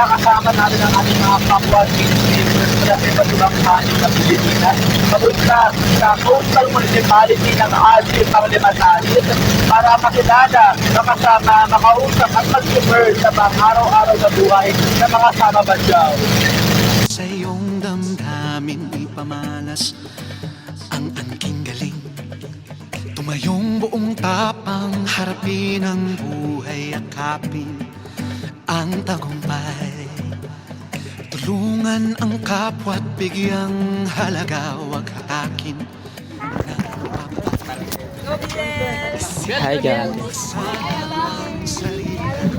kasama natin ang ating mga kapwa newspapers mula sa iba't ibang panig ng Pilipinas papunta sa coastal municipality ng Alcid, Panglimatanis para makilala, makasama, makausap at mag-immerse sa mga araw-araw na buhay ng mga Sama Badyaw. Sa iyong damdamin ipamalas ang angking galing. Tumayong buong tapang harapin ang buhay, akapin ang tagumpay. Tulungan ang kapwa't bigyang halaga, wag hatakin. Hi guys.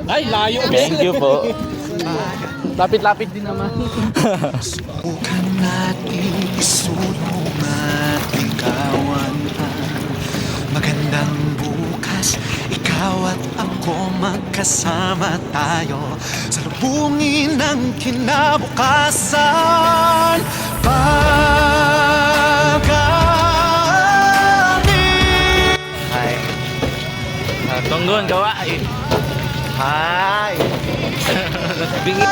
Ay, layo. Thank you po. Lapit-lapit din naman. Subukan natin isulong at ligawan ang magandang bukas. Ikaw at ako magkasama tayo sa lubungin ng kinabukasan. Hi. Tunggon gawa eh. Hi. Bingi.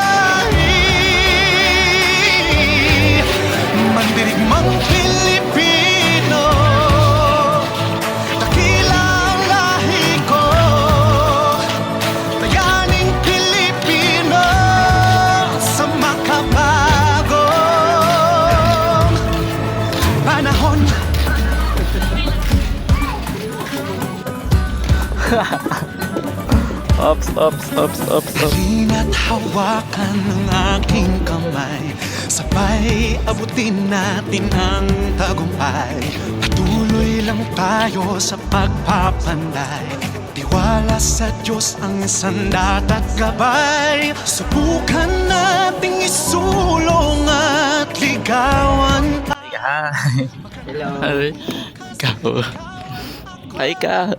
Mandirigmang Pilipino, dakila ang lahi ko. Bayaning Pilipino sa makabagong panahon. Ops. Halina't hawakan ng aking kamay, sabay abutin natin ang tagumpay. Patuloy lang tayo sa pagpapanday, tiwala sa Diyos ang sandat at gabay. Subukan nating isulong at ligawan. Hi. Hello. Hi. Ikaw. Hi ka.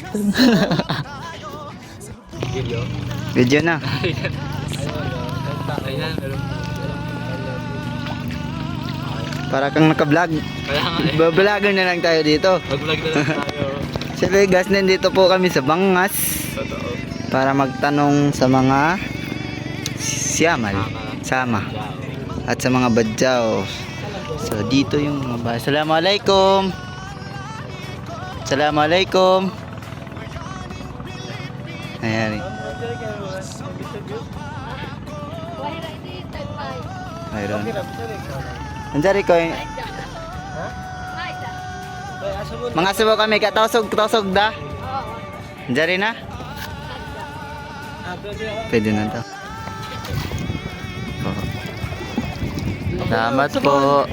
Video. Video na. Ayan. Para kang naka-vlog. Kaya nga eh. Vlogger na lang tayo dito. Mag-vlog na lang tayo. Siyempre guys, nandito po kami sa Bangas Totoo. para magtanong sa mga Sama at sa mga Badyaw. So dito yung mga bahay. Assalamualaikum. Assalamualaikum. Ayan. Mayroon. Anjari ko yung mga subo kami katosog da. Anjari na. Pwede na to. Salamat po.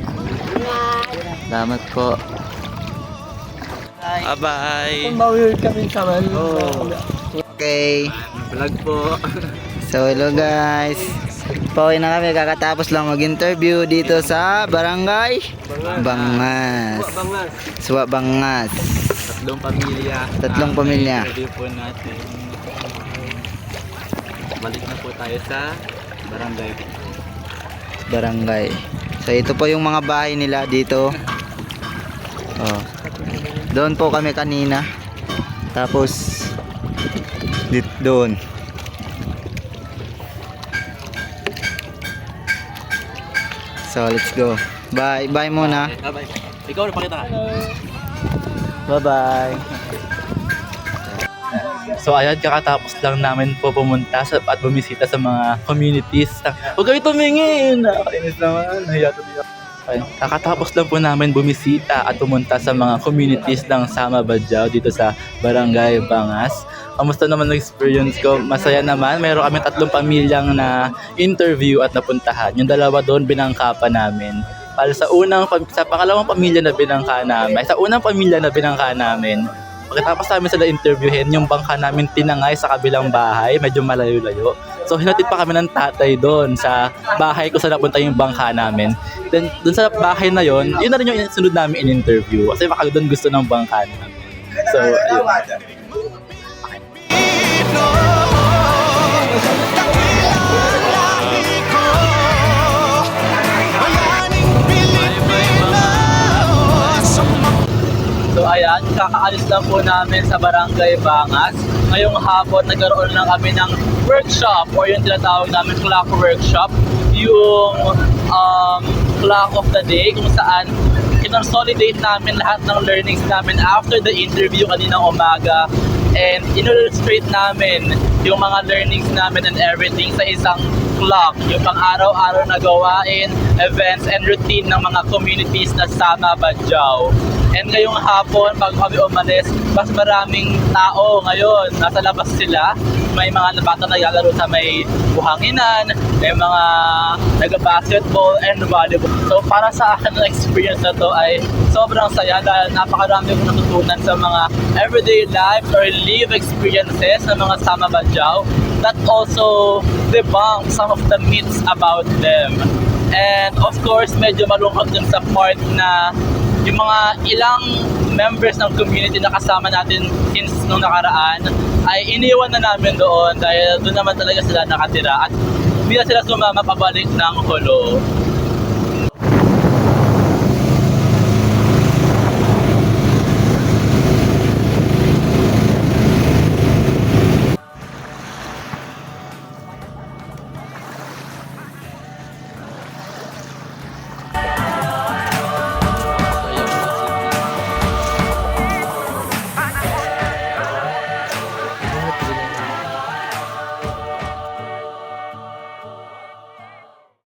Salamat po. Bye-bye. Bawal kami kaman. Okay. Vlog po. So hello guys. Pauwi na kami, kakatapos lang mag-interview dito sa Barangay Bangas. Suwa Bangas. Tatlong pamilya. Interview po natin. Balik na po tayo sa Barangay. So ito po yung mga bahay nila dito. Oh. Doon po kami kanina. Tapos doon. So let's go. Bye. Bye muna. Bye-bye. Ikaw na pakita ka. Bye-bye. So ayan, kakatapos lang namin po pumunta at bumisita sa mga communities. Huwag kayo tumingin! Nakakainis naman. Nahiya tuloy ako. Ayun, kakatapos lang po namin bumisita at pumunta sa mga communities ng Sama Badyaw dito sa Barangay Bangas. Kamusta naman ang experience ko? Masaya naman. Mayroon kami 3 pamilyang na interview at napuntahan. Yung 2 doon binangka pa namin. Para sa pangalawang pamilya na binangka namin, sa unang pamilya na binangka namin, pagkatapos namin sila interviewin, yung bangka namin tinangay sa kabilang bahay, medyo malayo-layo. So hinatid pa kami ng tatay doon sa bahay kung saan napunta yung bangka namin. Then doon sa bahay na yon, yun na rin yung sunod namin in-interview kasi baka doon gusto ng bangka namin. So, ayun. So ayan, kakaalis lang po namin sa Barangay Bangas. ngayong hapon nagkaroon lang kami ng workshop or yung tinatawag namin clock workshop, yung clock of the day kung saan kinonsolidate namin lahat ng learnings namin after the interview kaninang umaga and in-illustrate namin yung mga learnings namin and everything sa isang clock, yung pang-araw-araw na gawain, events and routine ng mga communities na Sama Badjao. And ngayong hapon, bago kami umalis, mas maraming tao ngayon. Nasa labas sila. May mga bata naglalaro sa may buhanginan, may mga nag-basketball and volleyball. So para sa akin, ang experience na to ay sobrang saya dahil napakarami kong natutunan sa mga everyday life or live experiences ng mga Sama Badjao that also debunk some of the myths about them. And of course, medyo malungkot din sa part na yung mga ilang members ng community na kasama natin since nung nakaraan ay iniwan na namin doon dahil doon naman talaga sila nakatira at hindi na sila sumama pabalik ng Holo.